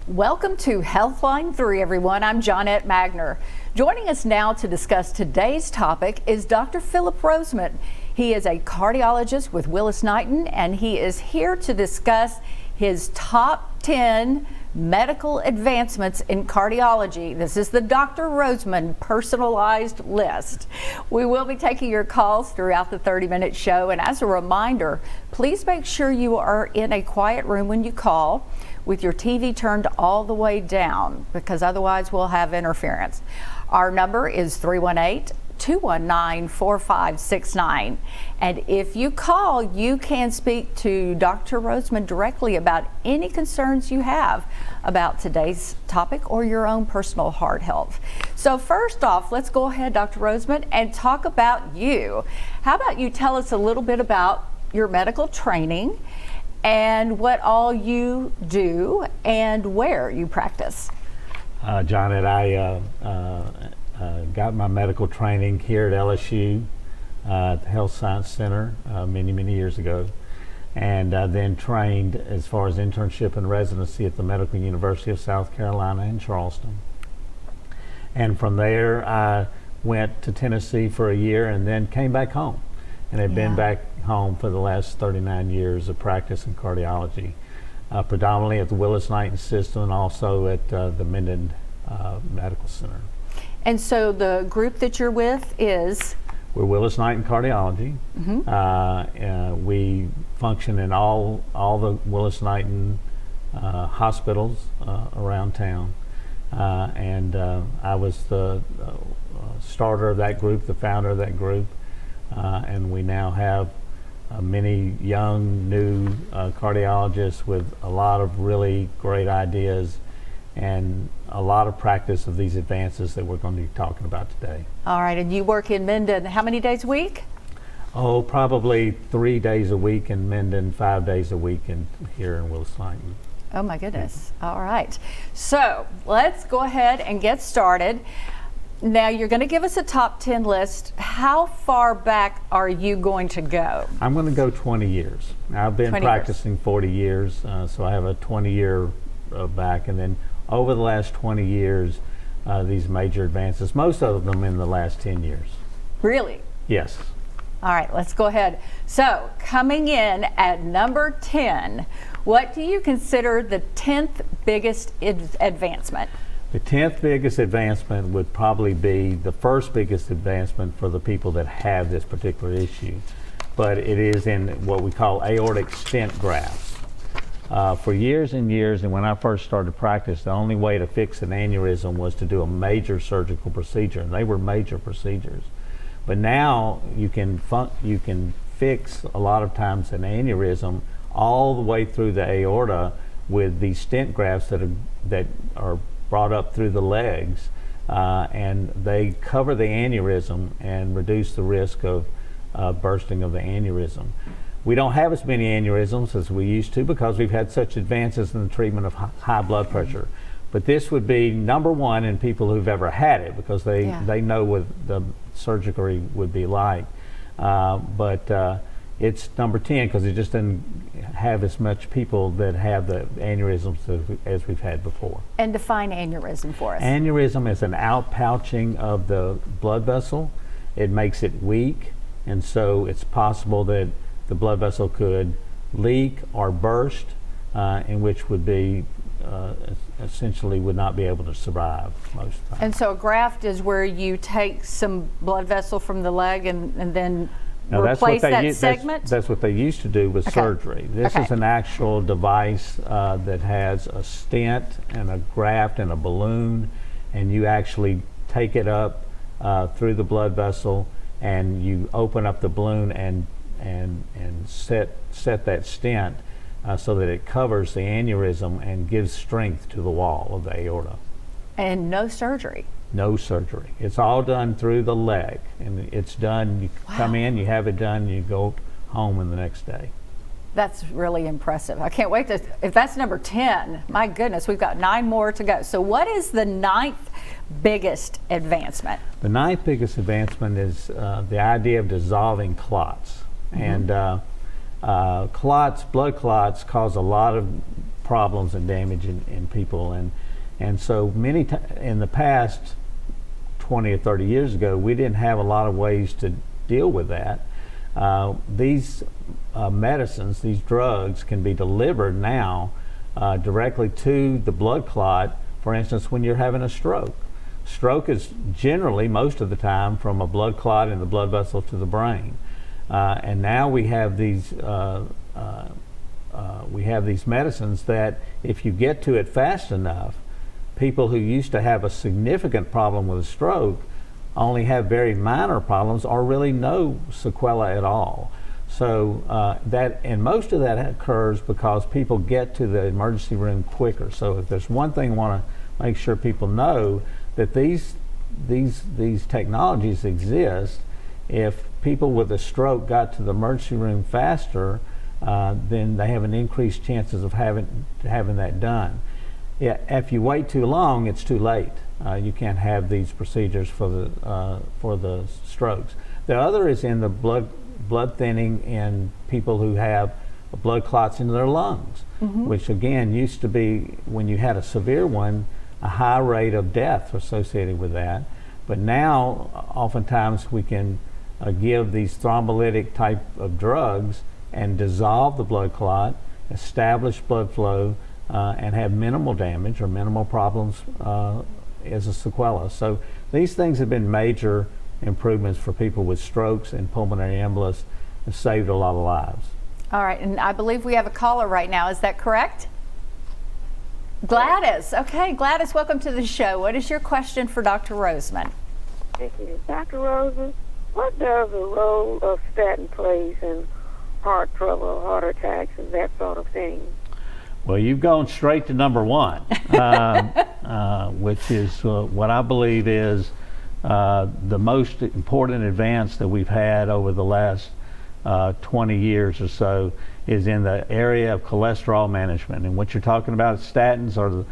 Welcome to HealthLine 3, everyone. I'm Johnette Magner. Joining us now to discuss today's topic is Dr. Phillip Rozeman. He is a cardiologist with Willis-Knighton, and he is here to discuss his top 10 medical advancements in cardiology. This is the Dr. Rozeman personalized list. We will be taking your calls throughout the 30-minute show, and as a reminder, please make sure you are in a quiet room when you call, with your TV turned all the way down, because otherwise we'll have interference. Our number is 318-219-4569. And if you call, you can speak to Dr. Rozeman directly about any concerns you have about today's topic or your own personal heart health. So first off, let's go ahead, Dr. Rozeman, and talk about you. How about you tell us a little bit about your medical training and what all you do and where you practice. Janet, I got my medical training here at LSU, at the Health Science Center many years ago, and then trained as far as internship and residency at the Medical University of South Carolina in Charleston. And from there I went to Tennessee for a year and then came back home. And have been back home for the last 39 years of practice in cardiology, predominantly at the Willis-Knighton system and also at the Minden Medical Center. And so the group that you're with is? We're Willis-Knighton Cardiology. Mm-hmm. We function in all the Willis-Knighton hospitals around town. I was the starter of that group, the founder of that group. And we now have many young, new cardiologists with a lot of really great ideas and a lot of practice of these advances that we're going to be talking about today. All right, and you work in Minden how many days a week? Oh, probably 3 days a week in Minden, 5 days a week here in Willis-Knighton. Oh my goodness. All right, so let's go ahead and get started. Now, you're going to give us a top 10 list. How far back are you going to go? I'm going to go 20 years. I've been practicing 40 years, so I have a 20-year back. And then over the last 20 years, these major advances, most of them in the last 10 years. Really? Yes. All right, let's go ahead. So, coming in at number 10, what do you consider the 10th biggest advancement? The 10th biggest advancement would probably be the first biggest advancement for the people that have this particular issue, but it is in what we call aortic stent grafts. For years and years, and when I first started practice, the only way to fix an aneurysm was to do a major surgical procedure, and they were major procedures. But now you can fix a lot of times an aneurysm all the way through the aorta with these stent grafts that are brought up through the legs, and they cover the aneurysm and reduce the risk of bursting of the aneurysm. We don't have as many aneurysms as we used to because we've had such advances in the treatment of high blood pressure. But this would be number one in people who've ever had it because they know what the surgery would be like. But it's number 10 because it just doesn't have as much people that have the aneurysms as we've had before. And define aneurysm for us. Aneurysm is an outpouching of the blood vessel. It makes it weak, and so it's possible that the blood vessel could leak or burst, in which would be essentially would not be able to survive most of the time. And so a graft is where you take some blood vessel from the leg and then replace that segment? That's what they used to do with surgery. This is an actual device that has a stent and a graft and a balloon, and you actually take it up through the blood vessel, and you open up the balloon and set that stent so that it covers the aneurysm and gives strength to the wall of the aorta. And no surgery? No surgery. It's all done through the leg, and it's done. You come in, you have it done, you go home in the next day. That's really impressive. I can't wait to, if that's number 10, my goodness, we've got 9 more to go. So what is the 9th biggest advancement? The 9th biggest advancement is the idea of dissolving clots. Mm-hmm. And blood clots cause a lot of problems and damage in people. And so in the past 20 or 30 years ago, we didn't have a lot of ways to deal with that. These medicines, these drugs, can be delivered now directly to the blood clot, for instance, when you're having a stroke. Stroke is generally, most of the time, from a blood clot in the blood vessel to the brain. And now we have these medicines that, if you get to it fast enough, people who used to have a significant problem with a stroke only have very minor problems or really no sequelae at all. So and most of that occurs because people get to the emergency room quicker. So if there's one thing I want to make sure people know, that these technologies exist. If people with a stroke got to the emergency room faster, then they have an increased chances of having that done. Yeah, if you wait too long, it's too late. You can't have these procedures for the strokes. The other is in the blood thinning in people who have blood clots in their lungs, which again used to be, when you had a severe one, a high rate of death associated with that. But now, oftentimes, we can give these thrombolytic type of drugs and dissolve the blood clot, establish blood flow, and have minimal damage or minimal problems as a sequela. So these things have been major improvements for people with strokes and pulmonary embolus, and saved a lot of lives. All right, and I believe we have a caller right now. Is that correct? Gladys. Okay, Gladys, welcome to the show. What is your question for Dr. Rozeman? Thank you. Dr. Rozeman, what does the role of statin plays in heart trouble, heart attacks, and that sort of thing? Well, you've gone straight to number one, which is what I believe is the most important advance that we've had over the last 20 years or so, is in the area of cholesterol management. And what you're talking about, statins are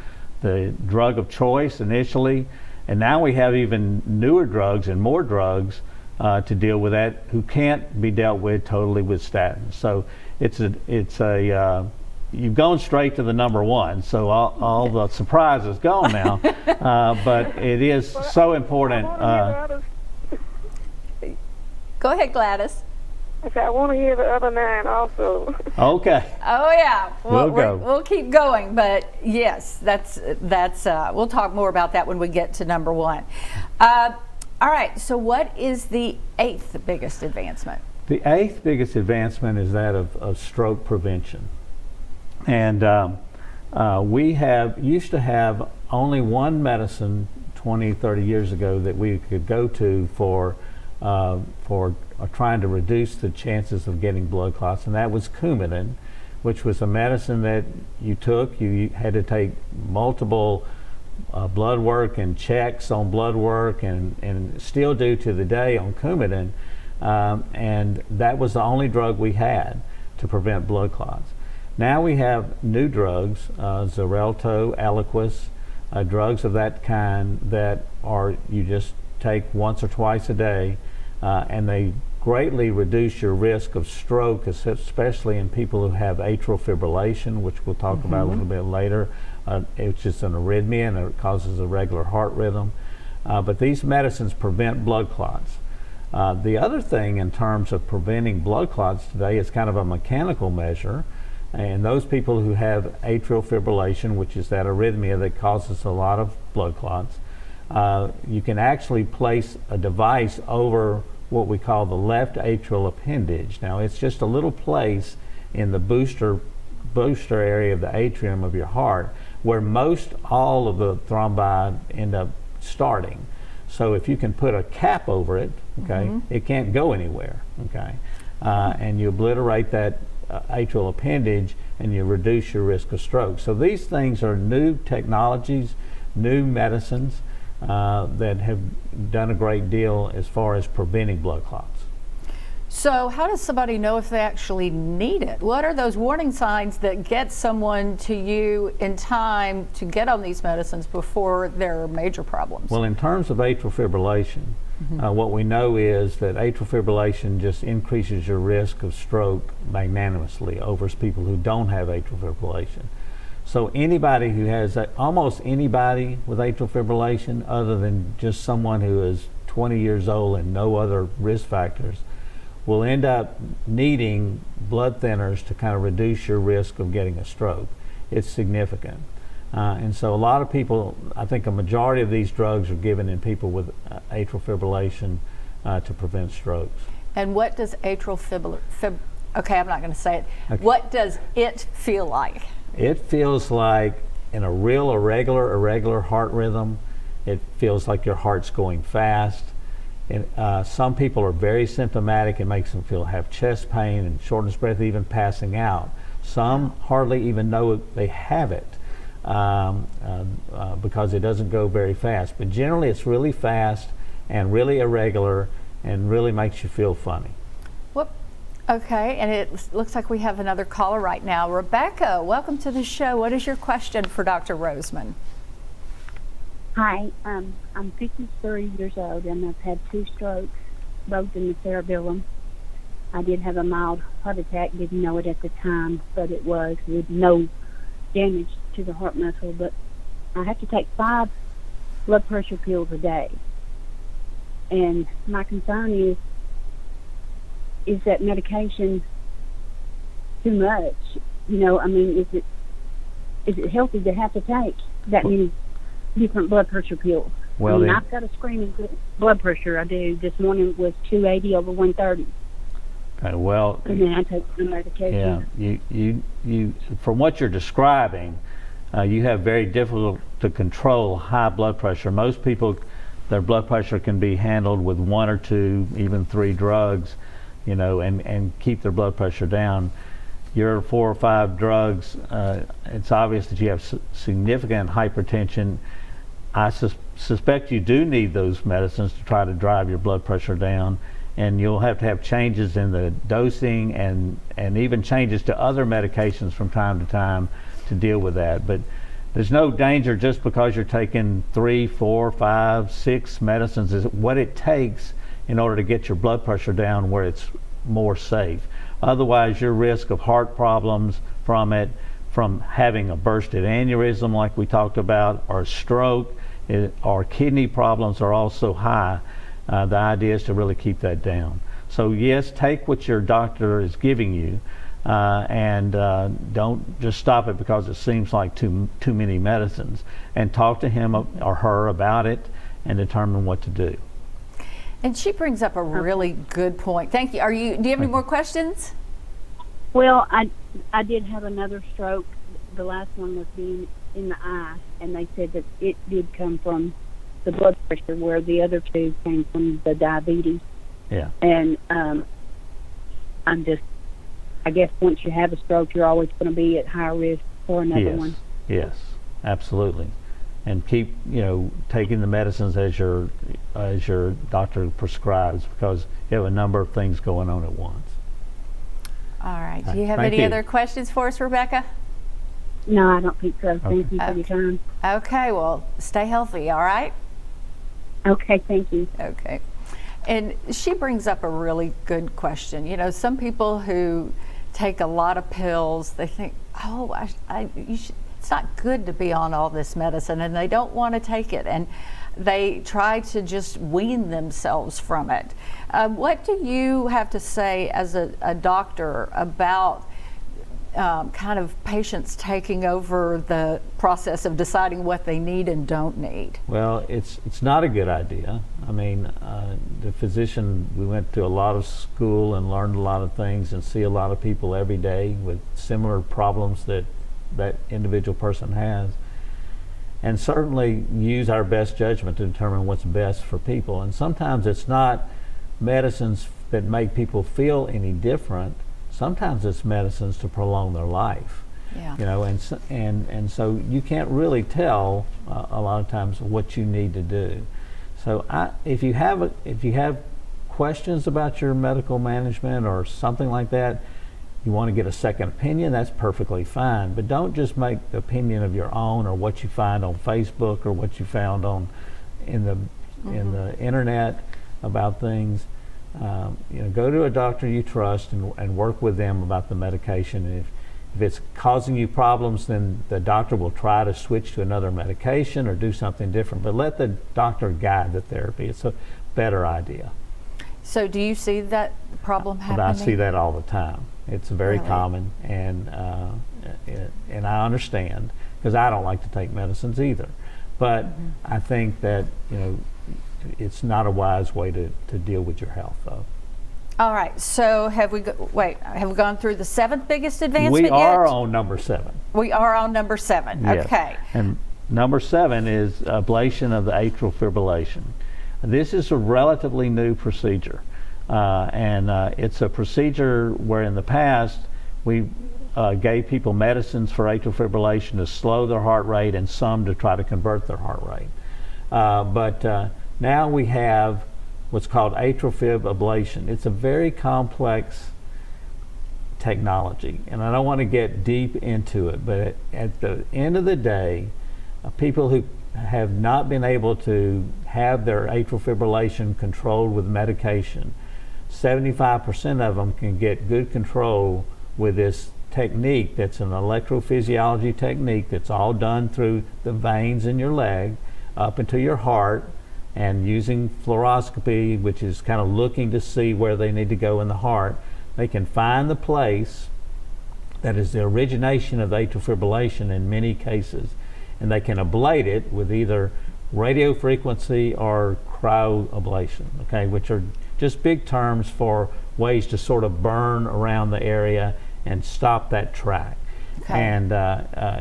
the drug of choice initially, and now we have even newer drugs and more drugs to deal with that, who can't be dealt with totally with statins. So you've gone straight to the number one, so all the surprise is gone now. But it is so important. Go ahead, Gladys. I want to hear the other 9 also. Okay. Oh yeah, We'll keep going, but yes, that's we'll talk more about that when we get to number 1. All right, so what is the 8th biggest advancement? The 8th biggest advancement is that of stroke prevention. And we used to have only one medicine 20, 30 years ago that we could go to for trying to reduce the chances of getting blood clots, and that was Coumadin, which was a medicine that you took. You had to take multiple blood work and checks on blood work, and still do to the day on Coumadin, and that was the only drug we had to prevent blood clots. Now we have new drugs, Xarelto, Eliquis, drugs of that kind that you just take once or twice a day, and they greatly reduce your risk of stroke, especially in people who have atrial fibrillation, which we'll talk about a little bit later. It's just an arrhythmia, and it causes a regular heart rhythm. But these medicines prevent blood clots. The other thing in terms of preventing blood clots today is kind of a mechanical measure. And those people who have atrial fibrillation, which is that arrhythmia that causes a lot of blood clots, you can actually place a device over what we call the left atrial appendage. Now, it's just a little place in the booster area of the atrium of your heart where all of the thrombi end up starting. So if you can put a cap over it, okay, it can't go anywhere, okay, and you obliterate that atrial appendage, and you reduce your risk of stroke. So these things are new technologies, new medicines that have done a great deal as far as preventing blood clots. So how does somebody know if they actually need it? What are those warning signs that get someone to you in time to get on these medicines before there are major problems? Well, in terms of atrial fibrillation, what we know is that atrial fibrillation just increases your risk of stroke magnanimously over people who don't have atrial fibrillation. So anybody who has almost anybody with atrial fibrillation, other than just someone who is 20 years old and no other risk factors, will end up needing blood thinners to kind of reduce your risk of getting a stroke. It's significant. And so a lot of people, I think a majority of these drugs are given in people with atrial fibrillation to prevent strokes. And what does atrial fibrillation, okay, I'm not going to say it. Okay. What does it feel like? It feels like in a real irregular heart rhythm. It feels like your heart's going fast. And some people are very symptomatic. It makes them have chest pain and shortness of breath, even passing out. Some hardly even know they have it because it doesn't go very fast. But generally it's really fast and really irregular and really makes you feel funny. Whoop. Okay, and it looks like we have another caller right now. Rebecca, welcome to the show. What is your question for Dr. Rozeman? Hi, I'm 53 years old and I've had 2 strokes, both in the cerebellum. I did have a mild heart attack, didn't know it at the time, but it was with no damage to the heart muscle. But I have to take 5 blood pressure pills a day. And my concern is that medication too much? You know, I mean, is it healthy to have to take that many different blood pressure pills? Well, I mean, I've got a screaming good blood pressure. I do. This morning was 280 over 130. Okay, well, And then I take the medication. yeah, you from what you're describing, you have very difficult to control high blood pressure. Most people, their blood pressure can be handled with 1 or 2, even 3 drugs, you know, and keep their blood pressure down. Your 4 or 5 drugs, it's obvious that you have significant hypertension. I suspect you do need those medicines to try to drive your blood pressure down, and you'll have to have changes in the dosing and even changes to other medications from time to time to deal with that. But there's no danger just because you're taking 3, 4, 5, 6 medicines. Is what it takes in order to get your blood pressure down where it's more safe. Otherwise, your risk of heart problems from having a bursted aneurysm like we talked about, or stroke, or kidney problems are also high. The idea is to really keep that down. So yes, take what your doctor is giving you, and don't just stop it because it seems like too many medicines, and talk to him or her about it and determine what to do. And she brings up a really good point. Thank you. Do you have any more questions? Well, I did have another stroke. The last one was being in the eye, and they said that it did come from the blood pressure, where the other 2 came from the diabetes. Yeah. And I guess once you have a stroke, you're always going to be at higher risk for another one. Yes, absolutely. And keep, taking the medicines as your doctor prescribes, because you have a number of things going on at once. All right. Do you have Thank any you. other questions for us, Rebecca? No, I don't think so. Thank you for Okay. your time. Okay. Well, stay healthy. All right. Okay, thank you. Okay. And she brings up a really good question. You know, some people who take a lot of pills, they think, oh, it's not good to be on all this medicine, and they don't want to take it, and they try to just wean themselves from it. What do you have to say as a doctor about kind of patients taking over the process of deciding what they need and don't need? Well, it's not a good idea. I mean, the physician, we went to a lot of school and learned a lot of things and see a lot of people every day with similar problems that individual person has, and certainly use our best judgment to determine what's best for people. And sometimes it's not medicines that make people feel any different. Sometimes it's medicines to prolong their life. Yeah. And so you can't really tell a lot of times what you need to do. So if you have questions about your medical management or something like that, you want to get a second opinion, that's perfectly fine. But don't just make the opinion of your own, or what you find on Facebook or what you found in the internet about things. Go to a doctor you trust and work with them about the medication. And If it's causing you problems, then the doctor will try to switch to another medication or do something different. But let the doctor guide the therapy. It's a better idea. So do you see that problem But happening? I see that all the time. It's very Really? common, and I understand, because I don't like to take medicines either. But I think that, you know, it's not a wise way to deal with your health, though. All right. So have we gone through the 7th biggest advancement We yet? are on number 7. We are on number 7. Yes. Okay. And number 7 is ablation of the atrial fibrillation. This is a relatively new procedure, and it's a procedure where in the past we gave people medicines for atrial fibrillation to slow their heart rate and some to try to convert their heart rate. But now we have what's called atrial fib ablation. It's a very complex technology, and I don't want to get deep into it, but at the end of the day, people who have not been able to have their atrial fibrillation controlled with medication, 75% of them can get good control with this technique that's an electrophysiology technique that's all done through the veins in your leg up into your heart, and using fluoroscopy, which is kind of looking to see where they need to go in the heart. They can find the place that is the origination of atrial fibrillation in many cases, and they can ablate it with either radiofrequency or cryoablation, okay, which are just big terms for ways to sort of burn around the area and stop that track. Okay. And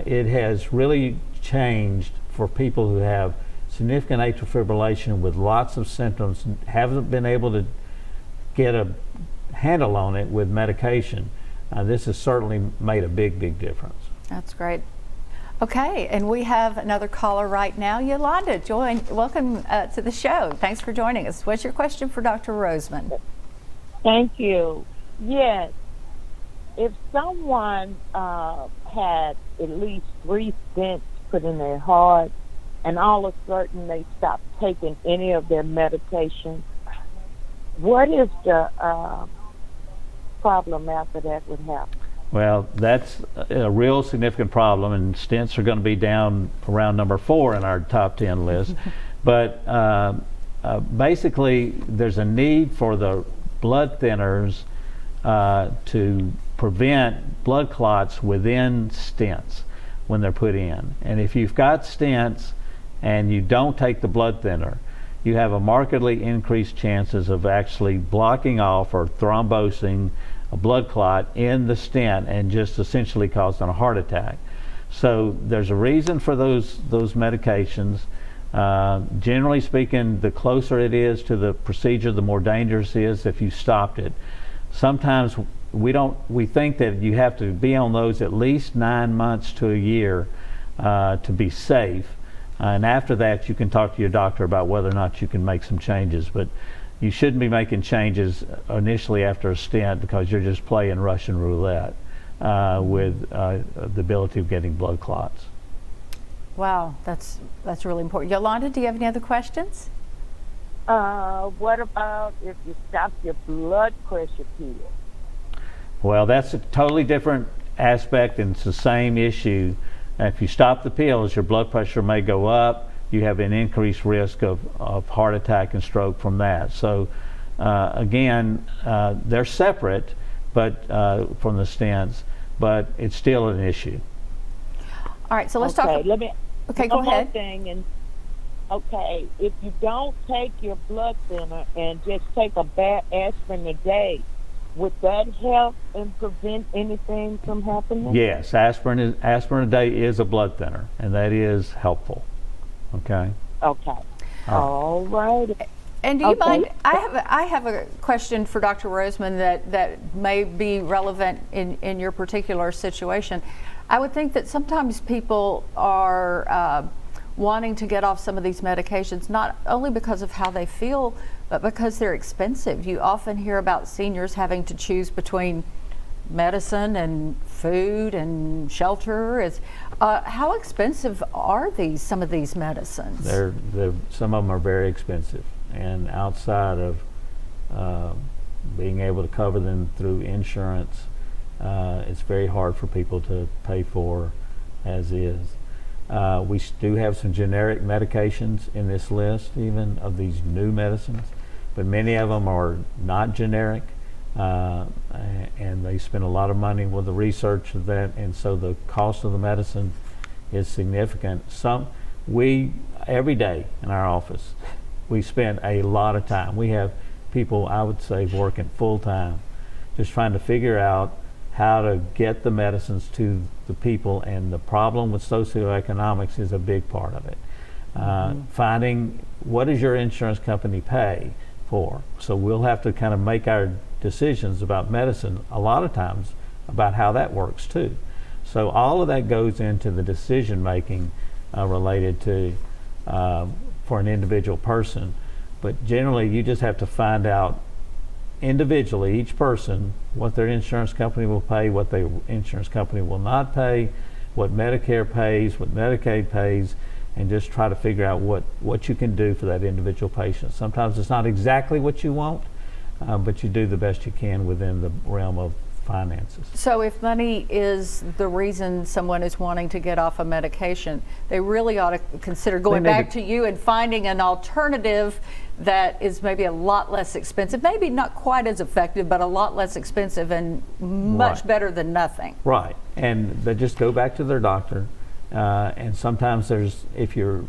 it has really changed for people who have significant atrial fibrillation with lots of symptoms, haven't been able to get a handle on it with medication. This has certainly made a big difference. That's great. Okay, and we have another caller right now. Yolanda, welcome to the show. Thanks for joining us. What's your question for Dr. Rozeman? Thank you. Yes. If someone had at least 3 stents put in their heart, and all of a sudden they stop taking any of their medication, what is the problem after that would happen? Well, that's a real significant problem, and stents are going to be down around number 4 in our top 10 list. But basically, there's a need for the blood thinners to prevent blood clots within stents when they're put in. And if you've got stents and you don't take the blood thinner, you have a markedly increased chances of actually blocking off or thrombosing a blood clot in the stent and just essentially causing a heart attack. So there's a reason for those medications. Generally speaking, the closer it is to the procedure, the more dangerous it is if you stopped it. Sometimes we think that you have to be on those at least 9 months to a year to be safe. And after that, you can talk to your doctor about whether or not you can make some changes. But you shouldn't be making changes initially after a stent, because you're just playing Russian roulette with the ability of getting blood clots. Wow, that's really important. Yolanda, do you have any other questions? What about if you stop your blood pressure pill? Well, that's a totally different aspect, and it's the same issue. If you stop the pills, your blood pressure may go up. You have an increased risk of heart attack and stroke from that. So again, they're separate, but from the stents, but it's still an issue. All right, so let's Okay, talk. let me. Okay, go one more ahead. thing, and okay, if you don't take your blood thinner and just take a aspirin a day, would that help and prevent anything from happening? Yes, aspirin a day is a blood thinner, and that is helpful. Okay. Okay. All right. And do you Okay. mind? I have a question for Dr. Rozeman that may be relevant in your particular situation. I would think that sometimes people are wanting to get off some of these medications, not only because of how they feel, but because they're expensive. You often hear about seniors having to choose between medicine and food and shelter. How expensive are some of these medicines? Some of them are very expensive, and outside of being able to cover them through insurance, it's very hard for people to pay for as is. We do have some generic medications in this list, even of these new medicines, but many of them are not generic, and they spend a lot of money with the research of that, and so the cost of the medicine is significant. Every day in our office, we spend a lot of time. We have people, I would say, working full time, just trying to figure out how to get the medicines to the people, and the problem with socioeconomics is a big part of it. Finding what does your insurance company pay for. So we'll have to kind of make our decisions about medicine a lot of times about how that works too. So all of that goes into the decision making related to for an individual person. But generally you just have to find out individually, each person, what their insurance company will pay, what their insurance company will not pay, what Medicare pays, what Medicaid pays, and just try to figure out what you can do for that individual patient. Sometimes it's not exactly what you want, but you do the best you can within the realm of finances. So if money is the reason someone is wanting to get off a medication, they really ought to consider going back to you and finding an alternative that is maybe a lot less expensive, maybe not quite as effective, but a lot less expensive and much better than nothing. Right, and they just go back to their doctor, and sometimes there's, if you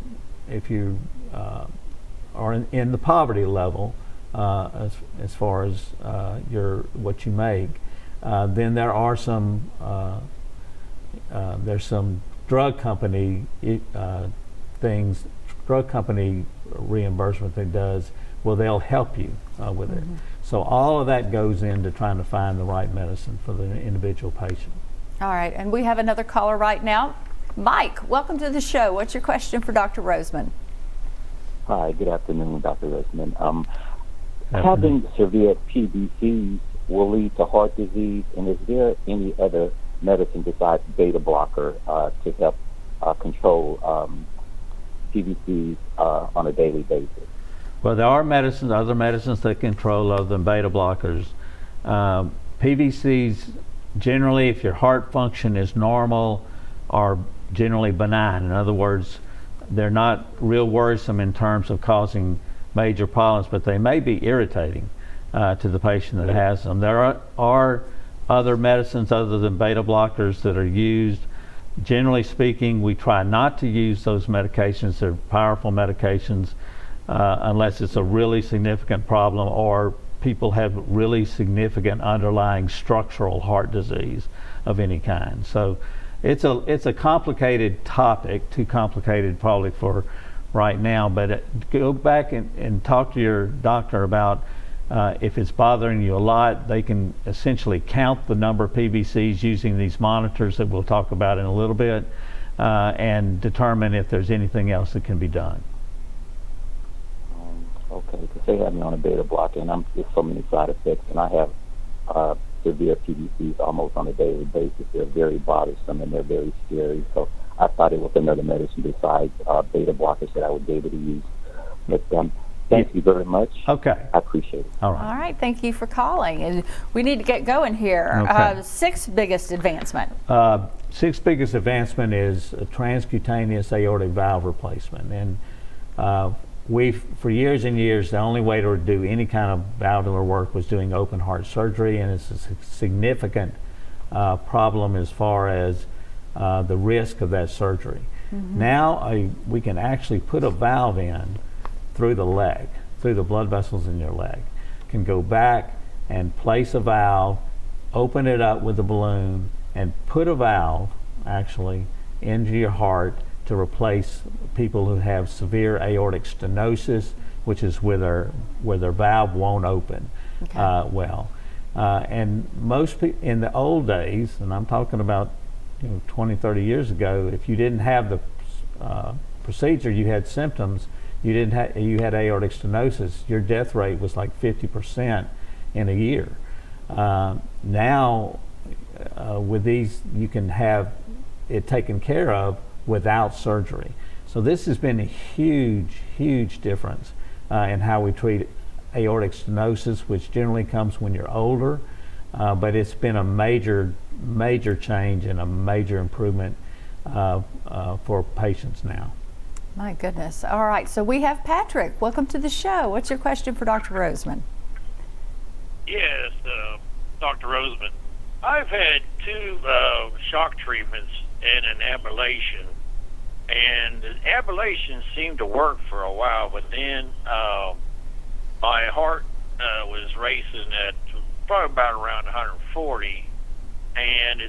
are in the poverty level, as far as what you make, then there are some there's some drug company drug company reimbursement that does, well, they'll help you with it. So all of that goes into trying to find the right medicine for the individual patient. All right, and we have another caller right now. Mike, welcome to the show. What's your question for Dr. Rozeman? Hi, good afternoon, Dr. Rozeman. Having severe PVCs will lead to heart disease, and is there any other medicine besides beta blocker to help control PVCs on a daily basis? Well, there are other medicines that control other than beta blockers. PVCs, generally, if your heart function is normal, are generally benign. In other words, they're not real worrisome in terms of causing major problems, but they may be irritating to the patient that has them. There are other medicines other than beta blockers that are used. Generally speaking, we try not to use those medications. They're powerful medications unless it's a really significant problem or people have really significant underlying structural heart disease of any kind. So it's a complicated topic, too complicated probably for right now, but go back and talk to your doctor about if it's bothering you a lot. They can essentially count the number of PVCs using these monitors that we'll talk about in a little bit and determine if there's anything else that can be done. Okay, because they have me on a beta blocker, and there's so many side effects, and I have severe PVCs almost on a daily basis. They're very bothersome and they're very scary. So I thought it was another medicine besides beta blockers that I would be able to use. But thank you very much. Okay. I appreciate it. All right. All right, thank you for calling. And we need to get going here. Okay. Sixth biggest advancement. Sixth biggest advancement is a transcutaneous aortic valve replacement. And for years and years, the only way to do any kind of valvular work was doing open heart surgery, and it's a significant problem as far as the risk of that surgery. Now we can actually put a valve in through the leg, through the blood vessels in your leg. Can go back and place a valve, open it up with a balloon, and put a valve actually into your heart to replace people who have severe aortic stenosis, which is where their valve won't open well. And most people in the old days, and I'm talking about 20, 30 years ago, if you didn't have the procedure, you had symptoms, you had aortic stenosis, your death rate was like 50% in a year. Now, with these, you can have it taken care of without surgery. So this has been a huge difference in how we treat aortic stenosis, which generally comes when you're older. but it's been a major change and a major improvement for patients now. My goodness. All right, so we have Patrick. Welcome to the show. What's your question for Dr. Rozeman? Yes, Dr. Rozeman. I've had 2 shock treatments and an ablation, and the ablation seemed to work for a while, but then my heart was racing at probably about around 140, and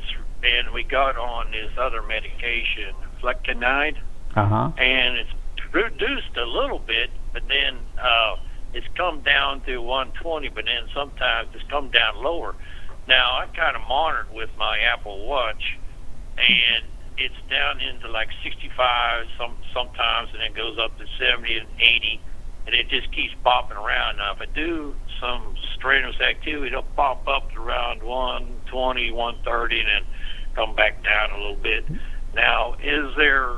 we got on this other medication, flecainide, and it's reduced a little bit, but then it's come down to 120, but then sometimes it's come down lower. Now, I kind of monitored with my Apple Watch, and it's down into like 65 sometimes, and it goes up to 70 and 80, and it just keeps popping around. Now, if I do some strenuous activity, it'll pop up to around 120, 130, and then come back down a little bit. Now, is there,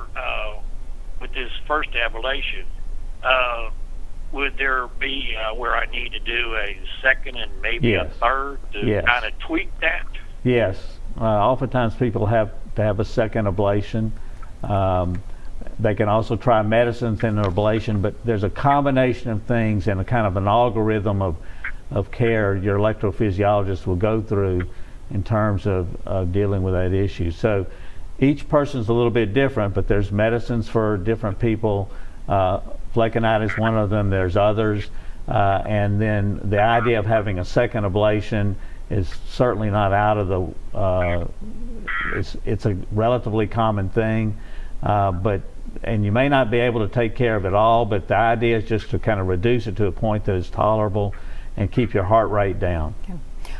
with this first ablation, would there be where I need to do a second and maybe a third to kind of tweak that? Yes. Oftentimes people have to have a second ablation. They can also try medicines in an ablation, but there's a combination of things and a kind of an algorithm of care your electrophysiologist will go through in terms of dealing with that issue. So each person's a little bit different, but there's medicines for different people. Flecainide is one of them. There's others. And then the idea of having a second ablation is certainly not out of the, it's a relatively common thing, and you may not be able to take care of it all, but the idea is just to kind of reduce it to a point that is tolerable and keep your heart rate down. Okay.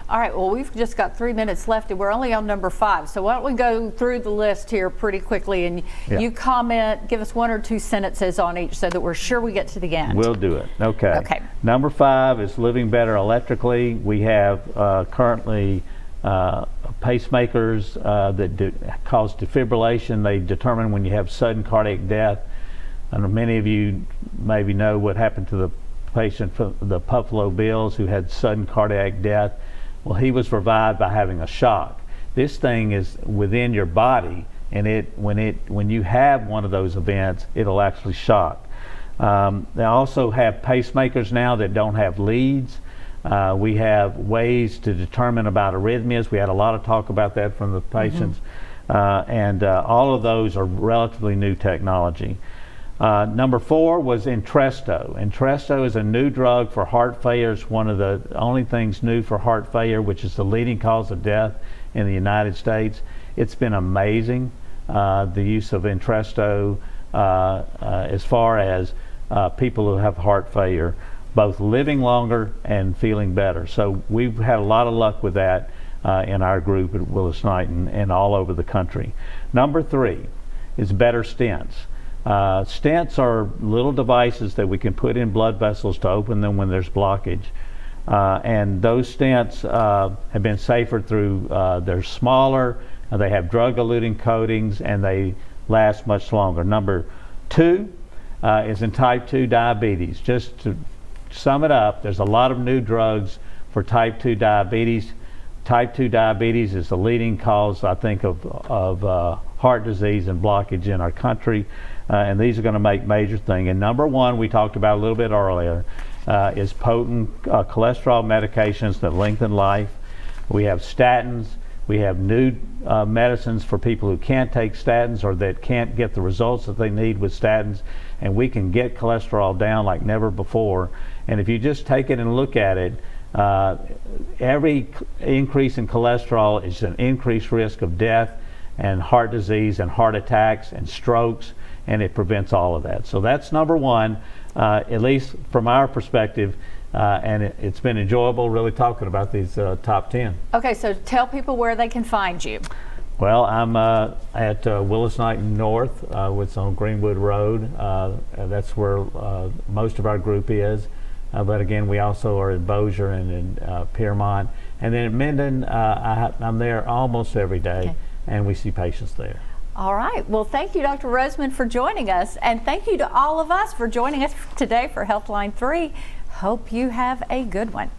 All right, well, we've just got 3 minutes left, and we're only on number 5. So why don't we go through the list here pretty quickly, and you comment, give us 1 or 2 sentences on each so that we're sure we get to the end. We'll do it. Okay. Number 5 is living better electrically. We have currently pacemakers that cause defibrillation. They determine when you have sudden cardiac death. And many of you maybe know what happened to the patient from the Buffalo Bills who had sudden cardiac death. Well, he was revived by having a shock. This thing is within your body, and when you have one of those events, it'll actually shock. They also have pacemakers now that don't have leads. We have ways to determine about arrhythmias. We had a lot of talk about that from the patients, and all of those are relatively new technology. Number 4 was Entresto. Entresto is a new drug for heart failure. It's one of the only things new for heart failure, which is the leading cause of death in the United States. It's been amazing, the use of Entresto as far as people who have heart failure, both living longer and feeling better. So we've had a lot of luck with that in our group at Willis-Knighton and all over the country. Number 3 is better stents. Stents are little devices that we can put in blood vessels to open them when there's blockage. And those stents have been safer through, they're smaller, they have drug-eluting coatings, and they last much longer. Number 2 is in type 2 diabetes. Just to sum it up, there's a lot of new drugs for type 2 diabetes. Type 2 diabetes is the leading cause, I think, of heart disease and blockage in our country. And these are going to make major thing. And number 1, we talked about a little bit earlier, is potent cholesterol medications that lengthen life. We have statins. We have new medicines for people who can't take statins or that can't get the results that they need with statins. And we can get cholesterol down like never before. And if you just take it and look at it, every increase in cholesterol is an increased risk of death and heart disease and heart attacks and strokes, and it prevents all of that. So that's number 1, at least from our perspective, and it's been enjoyable really talking about these top 10. Okay, so tell people where they can find you. Well, I'm at Willis-Knighton North, which is on Greenwood Road. That's where most of our group is. But again, we also are in Bossier and in Piermont. And then at Minden, I'm there almost every day, and we see patients there. All right. Well, thank you, Dr. Rozeman, for joining us. And thank you to all of us for joining us today for HealthLine 3. Hope you have a good one.